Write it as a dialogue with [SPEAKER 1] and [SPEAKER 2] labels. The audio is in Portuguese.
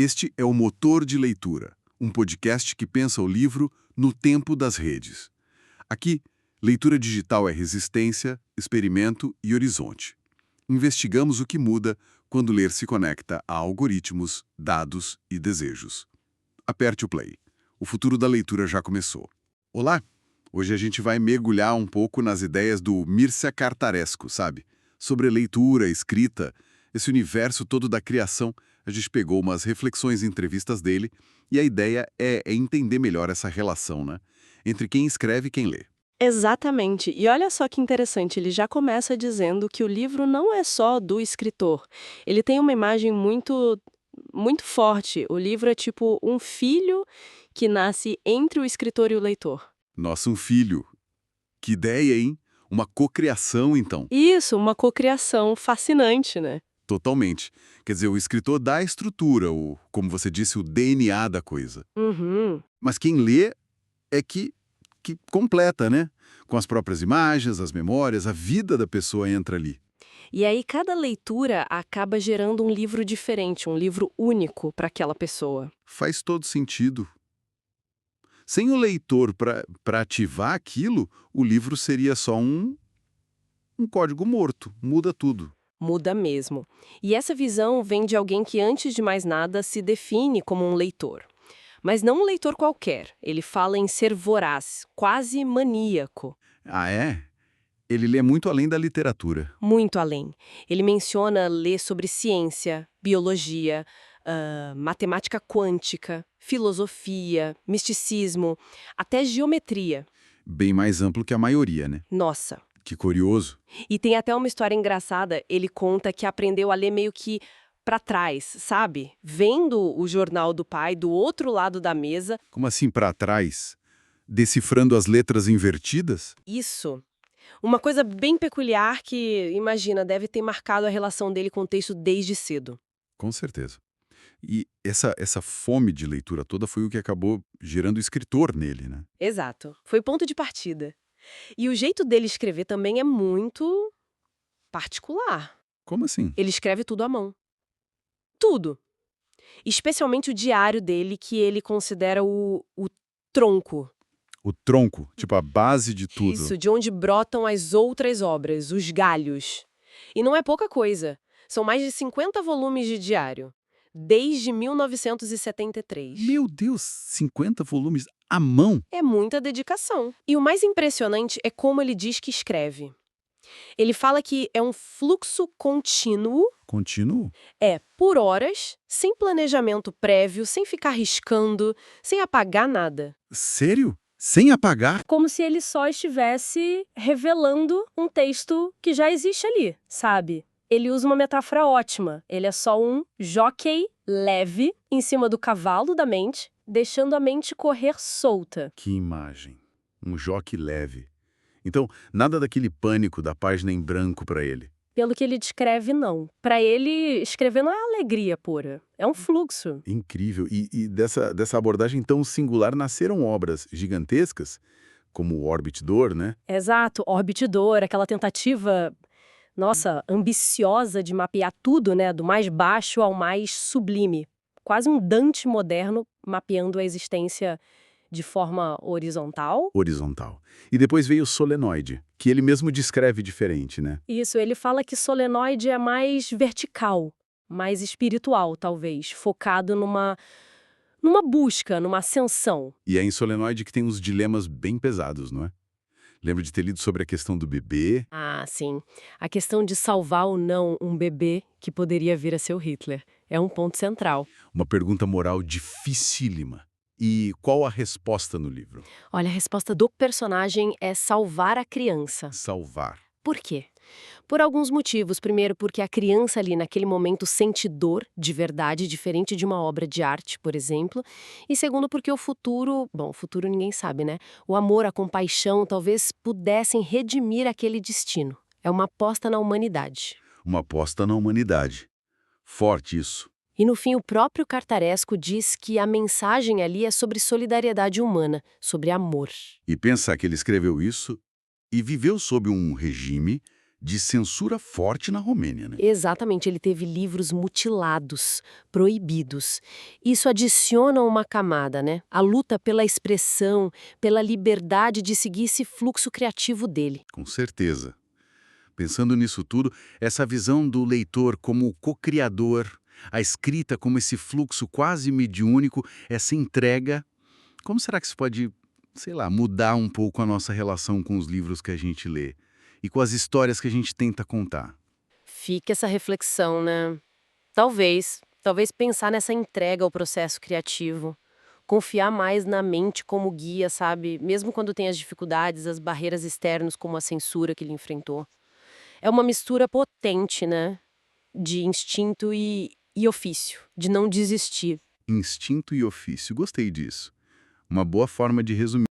[SPEAKER 1] Este é o Motor de Leitura, um podcast que pensa o livro no tempo das redes. Aqui, leitura digital é resistência, experimento e horizonte. Investigamos o que muda quando ler se conecta a algoritmos, dados e desejos. Aperte o play. O futuro da leitura já começou. Olá! Hoje a gente vai mergulhar um pouco nas ideias do Mircea Cartarescu, sabe? Sobre leitura, escrita, esse universo todo da criação. A gente pegou umas reflexões e entrevistas dele e a ideia é entender melhor essa relação, né? Entre quem escreve e quem lê.
[SPEAKER 2] Exatamente. E olha só que interessante, ele já começa dizendo que o livro não é só do escritor. Ele tem uma imagem muito forte. O livro é tipo um filho que nasce entre o escritor e o leitor.
[SPEAKER 1] Nossa, um filho. Que ideia, hein? Uma cocriação, então.
[SPEAKER 2] Isso, uma cocriação fascinante, né?
[SPEAKER 1] Totalmente. Quer dizer, o escritor dá a estrutura, como você disse, o DNA da coisa.
[SPEAKER 2] Uhum.
[SPEAKER 1] Mas quem lê é que completa, né? Com as próprias imagens, as memórias, a vida da pessoa entra ali.
[SPEAKER 2] E aí cada leitura acaba gerando um livro diferente, um livro único para aquela pessoa.
[SPEAKER 1] Faz todo sentido. Sem o leitor para ativar aquilo, o livro seria só um código morto. Muda tudo.
[SPEAKER 2] Muda mesmo. E essa visão vem de alguém que, antes de mais nada, se define como um leitor. Mas não um leitor qualquer. Ele fala em ser voraz, quase maníaco.
[SPEAKER 1] Ah, é? Ele lê muito além da literatura.
[SPEAKER 2] Muito além. Ele menciona ler sobre ciência, biologia, matemática quântica, filosofia, misticismo, até geometria.
[SPEAKER 1] Bem mais amplo que a maioria, né?
[SPEAKER 2] Nossa!
[SPEAKER 1] Que curioso.
[SPEAKER 2] E tem até uma história engraçada, ele conta que aprendeu a ler meio que pra trás, sabe? Vendo o jornal do pai do outro lado da mesa.
[SPEAKER 1] Como assim para trás? Decifrando as letras invertidas?
[SPEAKER 2] Isso. Uma coisa bem peculiar que, imagina, deve ter marcado a relação dele com o texto desde cedo.
[SPEAKER 1] Com certeza. E essa fome de leitura toda foi o que acabou gerando escritor nele, né?
[SPEAKER 2] Exato. Foi ponto de partida. E o jeito dele escrever também é muito particular.
[SPEAKER 1] Como assim?
[SPEAKER 2] Ele escreve tudo à mão. Tudo. Especialmente o diário dele, que ele considera o tronco.
[SPEAKER 1] O tronco, tipo a base de tudo.
[SPEAKER 2] Isso, de onde brotam as outras obras, os galhos. E não é pouca coisa. São mais de 50 volumes de diário, desde 1973.
[SPEAKER 1] Meu Deus, 50 volumes à mão?
[SPEAKER 2] É muita dedicação. E o mais impressionante é como ele diz que escreve. Ele fala que é um fluxo contínuo.
[SPEAKER 1] Contínuo?
[SPEAKER 2] É, por horas, sem planejamento prévio, sem ficar riscando, sem apagar nada.
[SPEAKER 1] Sério? Sem apagar?
[SPEAKER 2] Como se ele só estivesse revelando um texto que já existe ali, sabe? Ele usa uma metáfora ótima. Ele é só um jockey leve em cima do cavalo da mente, deixando a mente correr solta.
[SPEAKER 1] Que imagem. Um joque leve. Então, nada daquele pânico da página em branco para ele.
[SPEAKER 2] Pelo que ele descreve, não. Para ele, escrever não é alegria pura. É um fluxo.
[SPEAKER 1] Incrível. E dessa abordagem tão singular nasceram obras gigantescas, como o Orbit D'Or, né?
[SPEAKER 2] Exato. Orbit D'Or, aquela tentativa, nossa, ambiciosa de mapear tudo, né? Do mais baixo ao mais sublime. Quase um Dante moderno mapeando a existência de forma horizontal.
[SPEAKER 1] Horizontal. E depois veio o Solenoide, que ele mesmo descreve diferente, né?
[SPEAKER 2] Isso, ele fala que solenoide é mais vertical, mais espiritual, talvez, focado numa busca, numa ascensão.
[SPEAKER 1] E é em Solenoide que tem uns dilemas bem pesados, não é? Lembro de ter lido sobre a questão do bebê.
[SPEAKER 2] Ah, sim. A questão de salvar ou não um bebê que poderia vir a ser o Hitler é um ponto central.
[SPEAKER 1] Uma pergunta moral dificílima. E qual a resposta no livro?
[SPEAKER 2] Olha, a resposta do personagem é salvar a criança.
[SPEAKER 1] Salvar.
[SPEAKER 2] Por quê? Por alguns motivos. Primeiro, porque a criança ali naquele momento sente dor de verdade, diferente de uma obra de arte, por exemplo. E segundo, porque o futuro ninguém sabe, né? O amor, a compaixão talvez pudessem redimir aquele destino. É uma aposta na humanidade.
[SPEAKER 1] Uma aposta na humanidade. Forte isso.
[SPEAKER 2] E no fim, o próprio Cartarescu diz que a mensagem ali é sobre solidariedade humana, sobre amor.
[SPEAKER 1] E pensar que ele escreveu isso e viveu sob um regime de censura forte na Romênia, né?
[SPEAKER 2] Exatamente, ele teve livros mutilados, proibidos. Isso adiciona uma camada, né? A luta pela expressão, pela liberdade de seguir esse fluxo criativo dele.
[SPEAKER 1] Com certeza. Pensando nisso tudo, essa visão do leitor como co-criador, a escrita como esse fluxo quase mediúnico, essa entrega, como será que isso pode, sei lá, mudar um pouco a nossa relação com os livros que a gente lê e com as histórias que a gente tenta contar?
[SPEAKER 2] Fica essa reflexão, né? Talvez pensar nessa entrega ao processo criativo. Confiar mais na mente como guia, sabe? Mesmo quando tem as dificuldades, as barreiras externas, como a censura que ele enfrentou. É uma mistura potente, né? De instinto e ofício, de não desistir.
[SPEAKER 1] Instinto e ofício, gostei disso. Uma boa forma de resumir.